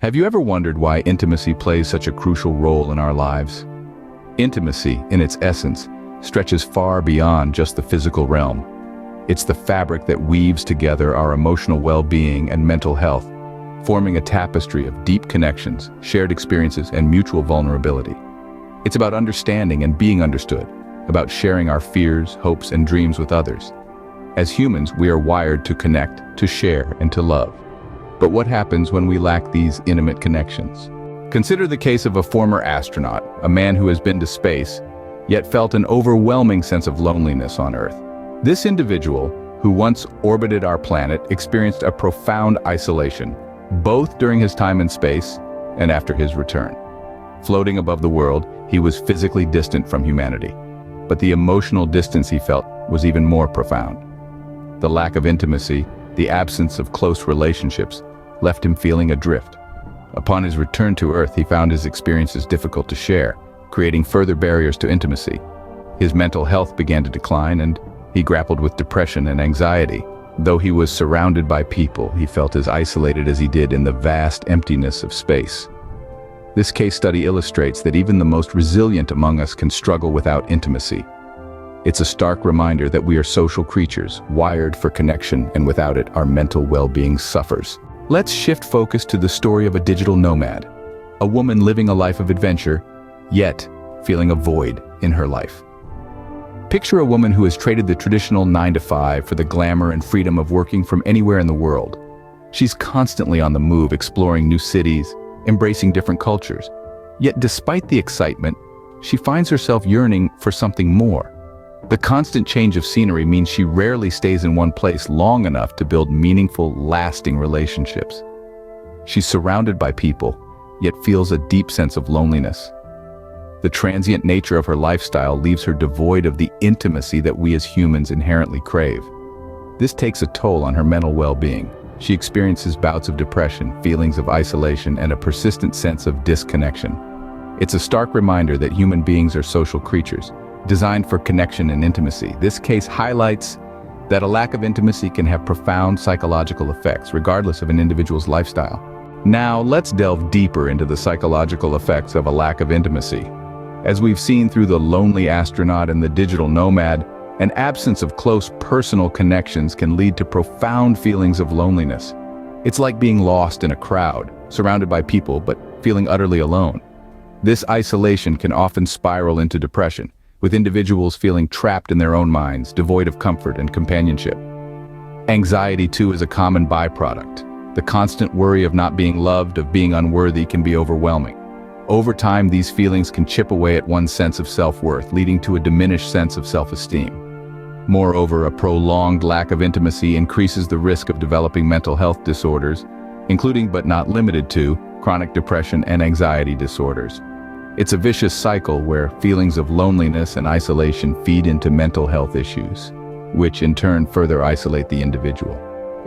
Have you ever wondered why intimacy plays such a crucial role in our lives? Intimacy, in its essence, stretches far beyond just the physical realm. It's the fabric that weaves together our emotional well-being and mental health, forming a tapestry of deep connections, shared experiences, and mutual vulnerability. It's about understanding and being understood, about sharing our fears, hopes, and dreams with others. As humans, we are wired to connect, to share, and to love. But what happens when we lack these intimate connections? Consider the case of a former astronaut, a man who has been to space, yet felt an overwhelming sense of loneliness on Earth. This individual, who once orbited our planet, experienced a profound isolation, both during his time in space and after his return. Floating above the world, he was physically distant from humanity. But the emotional distance he felt was even more profound. The lack of intimacy, the absence of close relationships, left him feeling adrift. Upon his return to Earth, he found his experiences difficult to share, creating further barriers to intimacy. His mental health began to decline, and he grappled with depression and anxiety. Though he was surrounded by people, he felt as isolated as he did in the vast emptiness of space. This case study illustrates that even the most resilient among us can struggle without intimacy. It's a stark reminder that we are social creatures, wired for connection, and without it, our mental well-being suffers. Let's shift focus to the story of a digital nomad, a woman living a life of adventure, yet feeling a void in her life. Picture a woman who has traded the traditional 9-to-5 for the glamour and freedom of working from anywhere in the world. She's constantly on the move, exploring new cities, embracing different cultures. Yet despite the excitement, she finds herself yearning for something more. The constant change of scenery means she rarely stays in one place long enough to build meaningful, lasting relationships. She's surrounded by people, yet feels a deep sense of loneliness. The transient nature of her lifestyle leaves her devoid of the intimacy that we as humans inherently crave. This takes a toll on her mental well-being. She experiences bouts of depression, feelings of isolation, and a persistent sense of disconnection. It's a stark reminder that human beings are social creatures, designed for connection and intimacy. This case highlights that a lack of intimacy can have profound psychological effects, regardless of an individual's lifestyle. Now, let's delve deeper into the psychological effects of a lack of intimacy. As we've seen through the lonely astronaut and the digital nomad, an absence of close personal connections can lead to profound feelings of loneliness. It's like being lost in a crowd, surrounded by people, but feeling utterly alone. This isolation can often spiral into depression, with individuals feeling trapped in their own minds, devoid of comfort and companionship. Anxiety, too, is a common byproduct. The constant worry of not being loved, of being unworthy, can be overwhelming. Over time, these feelings can chip away at one's sense of self-worth, leading to a diminished sense of self-esteem. Moreover, a prolonged lack of intimacy increases the risk of developing mental health disorders, including but not limited to chronic depression and anxiety disorders. It's a vicious cycle where feelings of loneliness and isolation feed into mental health issues, which in turn further isolate the individual.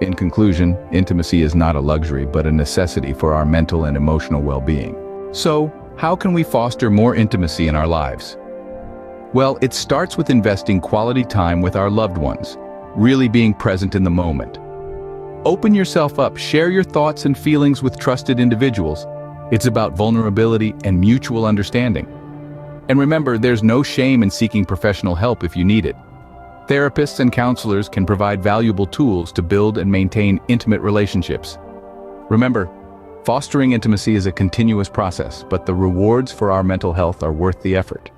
In conclusion, intimacy is not a luxury but a necessity for our mental and emotional well-being. So, how can we foster more intimacy in our lives? Well, it starts with investing quality time with our loved ones, really being present in the moment. Open yourself up, share your thoughts and feelings with trusted individuals. It's about vulnerability and mutual understanding. And remember, there's no shame in seeking professional help if you need it. Therapists and counselors can provide valuable tools to build and maintain intimate relationships. Remember, fostering intimacy is a continuous process, but the rewards for our mental health are worth the effort.